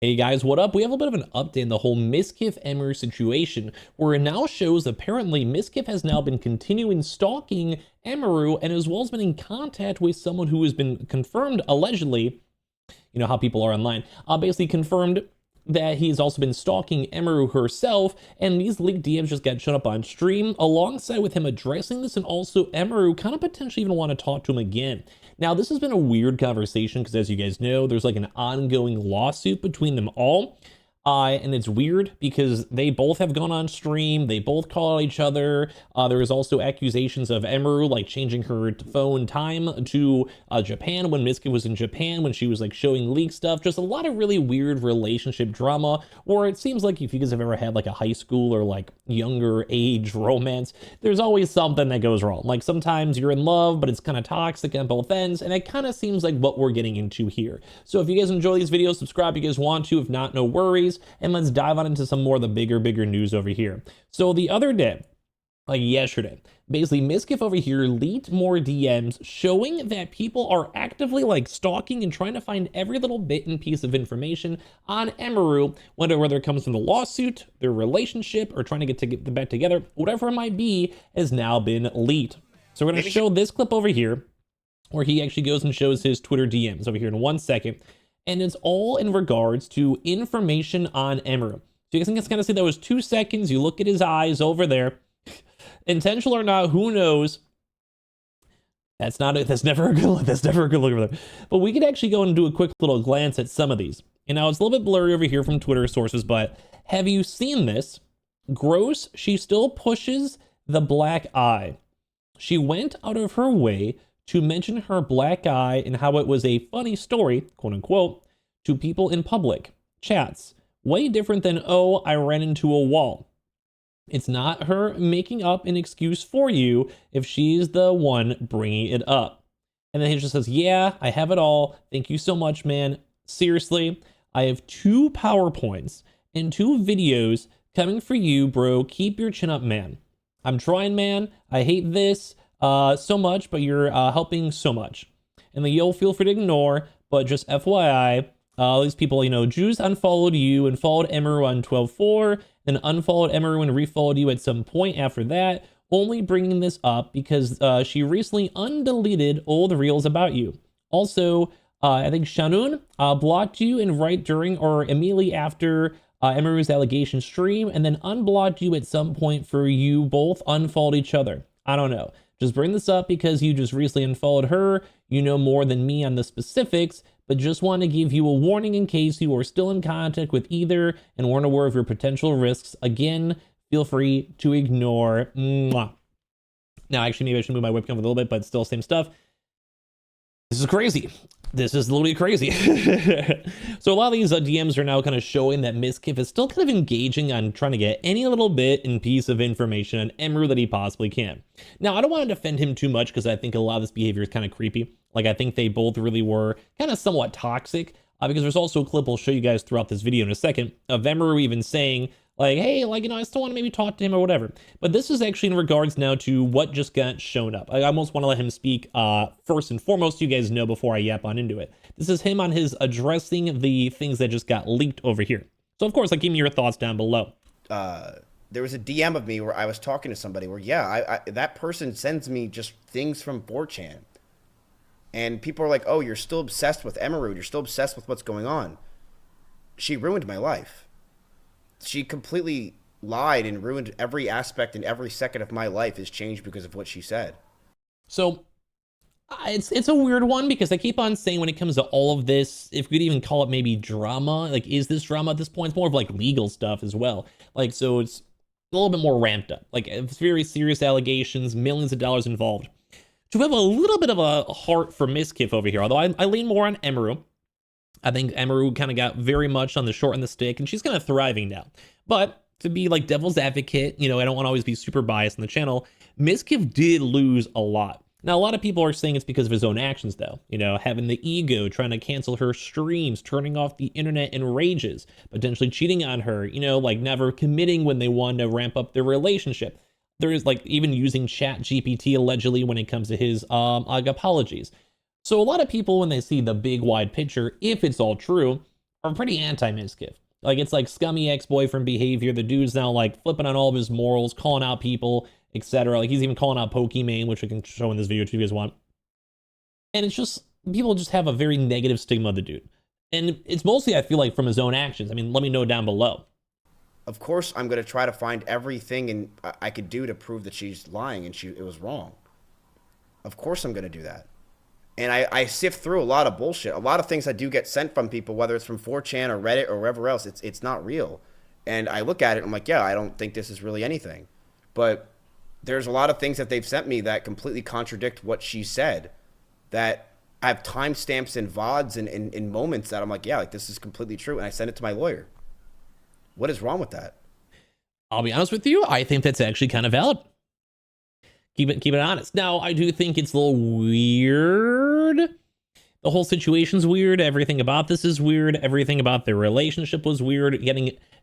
Hey guys, what up? We have a bit of an update in the whole Mizkif Emiru situation, where it now shows apparently Mizkif has now been continuing stalking Emiru and as well as been in contact with someone who has been confirmed, allegedly, you know how people are online, basically confirmed that he's also been stalking Emiru herself, and these leaked DMs just got shown up on stream, alongside with him addressing this, and also Emiru kind of potentially even want to talk to him again. Now, this has been a weird conversation, because as you guys know, there's like an ongoing lawsuit between them all. And it's weird because they both have gone on stream, they both call out each other. There is also accusations of Emiru like changing her phone time to Japan when Mizkif was in Japan, when she was like showing leak stuff. Just a lot of really weird relationship drama, where it seems like if you guys have ever had like a high school or like younger age romance, there's always something that goes wrong. Like sometimes you're in love, but it's kind of toxic on both ends, and it kind of seems like what we're getting into here. So if you guys enjoy these videos, subscribe if you guys want to. If not, no worries. And let's dive on into some more of the bigger news over here. So the other day, like yesterday, basically Mizkif over here leaked more DMs showing that people are actively like stalking and trying to find every little bit and piece of information on Emiru, whether it comes from the lawsuit, their relationship, or trying to get them back together, whatever it might be, has now been leaked. So we're going to show this clip over here where he actually goes and shows his Twitter DMs over here in 1 second. And it's all in regards to information on Emiru. So you guys can just kind of see that was 2 seconds. You look at his eyes over there. Intentional or not, who knows? That's never a good look. That's never a good look over there. But we could actually go and do a quick little glance at some of these. And now it's a little bit blurry over here from Twitter sources, but have you seen this? Gross, she still pushes the black eye. She went out of her way to mention her black eye and how it was a funny story, quote unquote, to people in public chats. Way different than, oh, I ran into a wall. It's not her making up an excuse for you if she's the one bringing it up. And then he just says, yeah, I have it all. Thank you so much, man. Seriously, I have 2 PowerPoints and 2 videos coming for you, bro. Keep your chin up, man. I'm trying, man. I hate this so much, but you're helping so much. And then you'll feel free to ignore, but just FYI, all these people, you know, Jews unfollowed you and followed Emiru on 12/4, then unfollowed Emiru and refollowed you at some point after that, only bringing this up because she recently undeleted all the reels about you. Also, I think Shanun blocked you and right during or immediately after Emiru's allegation stream, and then unblocked you at some point for you both unfollowed each other. I don't know. Just bring this up because you just recently unfollowed her. You know more than me on the specifics, but just want to give you a warning in case you are still in contact with either and weren't aware of your potential risks. Again, feel free to ignore. Mwah. Now, actually, maybe I should move my webcam a little bit, but still same stuff. This is crazy. This is literally crazy. So a lot of these DMs are now kind of showing that Mizkif is still kind of engaging on trying to get any little bit and piece of information on Emiru that he possibly can. Now, I don't want to defend him too much because I think a lot of this behavior is kind of creepy. Like, I think they both really were kind of somewhat toxic because there's also a clip we'll show you guys throughout this video in a second of Emiru even saying, like, hey, like, you know, I still want to maybe talk to him or whatever. But this is actually in regards now to what just got shown up. I almost want to let him speak first and foremost, so you guys know before I yap on into it. This is him on his addressing the things that just got leaked over here. So, of course, like, give me your thoughts down below. There was a DM of me where I was talking to somebody where, yeah, that person sends me just things from 4chan. And people are like, oh, you're still obsessed with Emiru. You're still obsessed with what's going on. She ruined my life. She completely lied and ruined every aspect, and every second of my life is changed because of what she said. So it's a weird one because I keep on saying when it comes to all of this, if we could even call it maybe drama, like, is this drama at this point? It's more of like legal stuff as well. Like, so it's a little bit more ramped up. Like, it's very serious allegations, millions of dollars involved. To have a little bit of a heart for Mizkif over here, although I lean more on Emiru. I think Emiru kind of got very much on the short end of the stick, and she's kind of thriving now. But to be like devil's advocate, you know, I don't want to always be super biased on the channel. Mizkif did lose a lot. Now, a lot of people are saying it's because of his own actions, though. You know, having the ego, trying to cancel her streams, turning off the internet in rages, potentially cheating on her, you know, like never committing when they wanted to ramp up their relationship. There is like even using ChatGPT allegedly when it comes to his apologies. So a lot of people, when they see the big wide picture, if it's all true, are pretty anti-Mizkif. Like, it's like scummy ex-boyfriend behavior. The dude's now like flipping on all of his morals, calling out people, etc. Like, he's even calling out Pokimane, which I can show in this video if you guys want. And it's just, people just have a very negative stigma of the dude. And it's mostly, I feel like, from his own actions. I mean, let me know down below. Of course, I'm going to try to find everything I could do to prove that she's lying and it was wrong. Of course I'm going to do that. And I sift through a lot of bullshit. A lot of things I do get sent from people, whether it's from 4chan or Reddit or wherever else, it's not real. And I look at it and I'm like, yeah, I don't think this is really anything. But there's a lot of things that they've sent me that completely contradict what she said, that I have timestamps and VODs and in moments that I'm like, yeah, like this is completely true. And I send it to my lawyer. What is wrong with that? I'll be honest with you, I think that's actually kind of valid. Keep it honest. Now, I do think it's a little weird. The whole situation's weird. Everything about this is weird. Everything about their relationship was weird.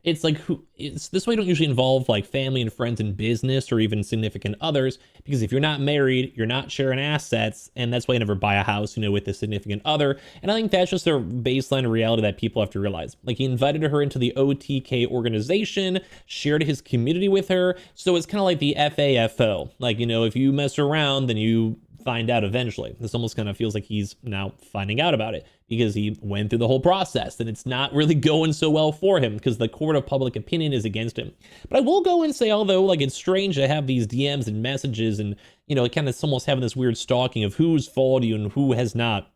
It's like, this way don't usually involve like family and friends and business or even significant others, because if you're not married, you're not sharing assets, and that's why you never buy a house, you know, with a significant other. And I think that's just a baseline reality that people have to realize. Like, he invited her into the OTK organization, shared his community with her, so it's kind of like the FAFO. Like, you know, if you mess around, then you find out eventually. This almost kind of feels like he's now finding out about it because he went through the whole process and it's not really going so well for him because the court of public opinion is against him. But I will go and say, although, like, it's strange to have these DMs and messages and, you know, it kind of almost having this weird stalking of who's followed you and who has not.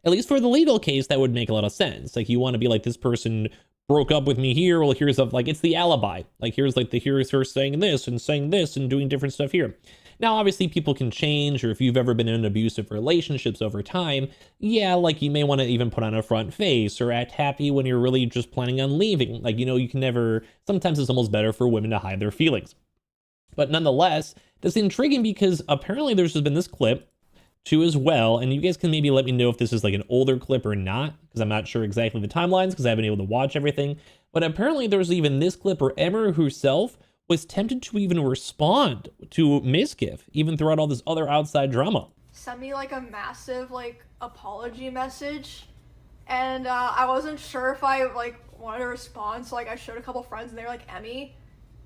At least for the legal case, that would make a lot of sense. Like, you want to be like, this person broke up with me here. Well, here's like, it's the alibi. Like, here's her saying this and doing different stuff here. Now, obviously, people can change, or if you've ever been in abusive relationships over time, yeah, like, you may want to even put on a front face or act happy when you're really just planning on leaving. Like, you know, you can never, sometimes it's almost better for women to hide their feelings. But nonetheless, that's intriguing because apparently there's just been this clip too as well, and you guys can maybe let me know if this is like an older clip or not, because I'm not sure exactly the timelines because I haven't been able to watch everything. But apparently there's even this clip where Emiru herself was tempted to even respond to Mizkif, even throughout all this other outside drama. Sent me like a massive like apology message, and I wasn't sure if I like wanted to respond, so like I showed a couple friends and they were like, Emmy,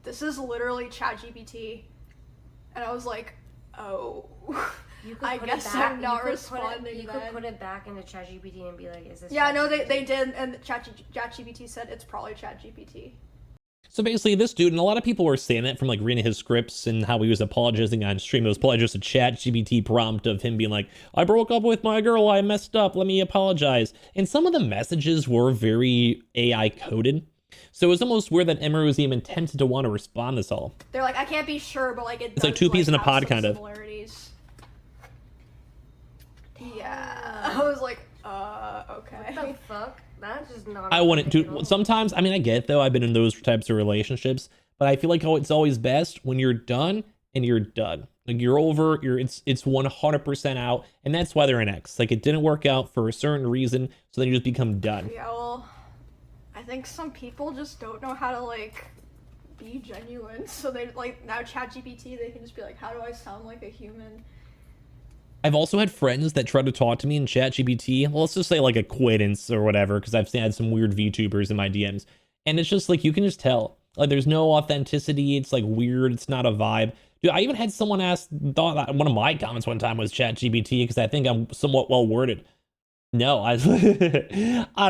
this is literally ChatGPT. And I was like, oh, I guess I'm not responding. You could put it back into ChatGPT and be like, is this Yeah, no, they did, and ChatGPT said it's probably ChatGPT. So basically, this dude, and a lot of people were saying that from like reading his scripts and how he was apologizing on stream. It was probably just a ChatGPT prompt of him being like, I broke up with my girl, I messed up, let me apologize. And some of the messages were very AI coded. So it was almost weird that Emiru was even tempted to want to respond to this all. They're like, I can't be sure, but like it's like two peas in a pod, kind of. Yeah, I was like, okay. What the fuck? That's just not. I wouldn't do. Sometimes, I mean, I get though. I've been in those types of relationships, but I feel like it's always best when you're done and you're done. Like, you're over. It's 100% out, and that's why they're an ex. Like, it didn't work out for a certain reason, so then you just become done. Yeah, well, I think some people just don't know how to like be genuine. So they like now ChatGPT. They can just be like, how do I sound like a human? I've also had friends that try to talk to me in ChatGPT. Well, let's just say like acquaintance or whatever, because I've had some weird VTubers in my DMs. And it's just like, you can just tell. Like, there's no authenticity. It's like weird. It's not a vibe. Dude, I even had someone thought one of my comments one time was ChatGPT because I think I'm somewhat well worded. No, I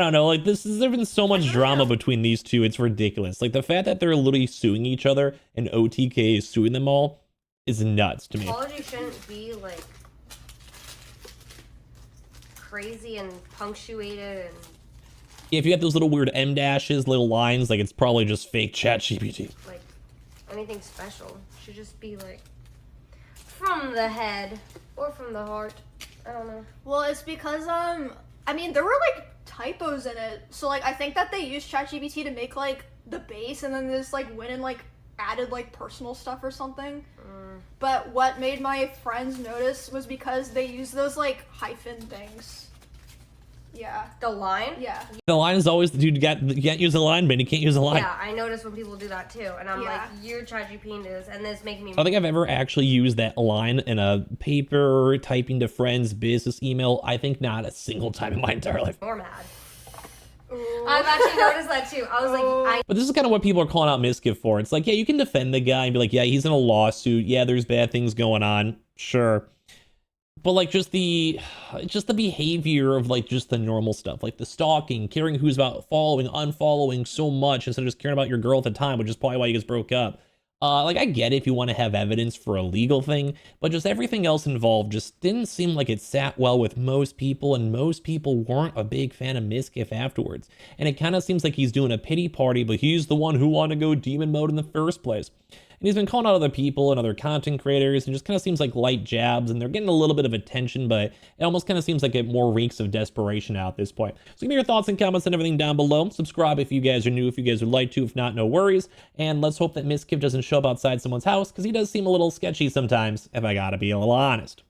don't know. Like, there's been so much drama between these two. It's ridiculous. Like, the fact that they're literally suing each other and OTK is suing them all is nuts to me. Apology shouldn't be like crazy and punctuated and if you have those little weird M dashes, little lines, like, it's probably just fake ChatGPT. like anything special. Should just be like from the head or from the heart. I don't know. Well, it's because I mean, there were like typos in it, so like I think that they used ChatGPT to make like the base, and then this like went and like added like personal stuff or something. But what made my friends notice was because they used those like hyphen things. Yeah. The line? Yeah. The line is always, dude, you can't use a line, man. You can't use a line. Yeah, I notice when people do that too. And I'm like, you're ChatGPT this, and this making me... I don't think I've ever actually used that line in a paper, typing to friends, business email. I think not a single time in my entire life. More mad. I've actually noticed that too. I was like, But this is kind of what people are calling out Mizkif for. It's like, yeah, you can defend the guy and be like, yeah, he's in a lawsuit. Yeah, there's bad things going on. Sure. But like just the behavior of like just the normal stuff, like the stalking, caring who's about following, unfollowing so much instead of just caring about your girl at the time, which is probably why you guys broke up. Like I get it if you want to have evidence for a legal thing, but just everything else involved just didn't seem like it sat well with most people, and most people weren't a big fan of Mizkif afterwards. And it kind of seems like he's doing a pity party, but he's the one who wanted to go demon mode in the first place. And he's been calling out other people and other content creators, and just kind of seems like light jabs, and they're getting a little bit of attention, but it almost kind of seems like it more reeks of desperation now at this point. So give me your thoughts and comments and everything down below. Subscribe if you guys are new, if you guys would like to. If not, no worries. And let's hope that Mizkif doesn't show up outside someone's house, because he does seem a little sketchy sometimes, if I gotta be a little honest.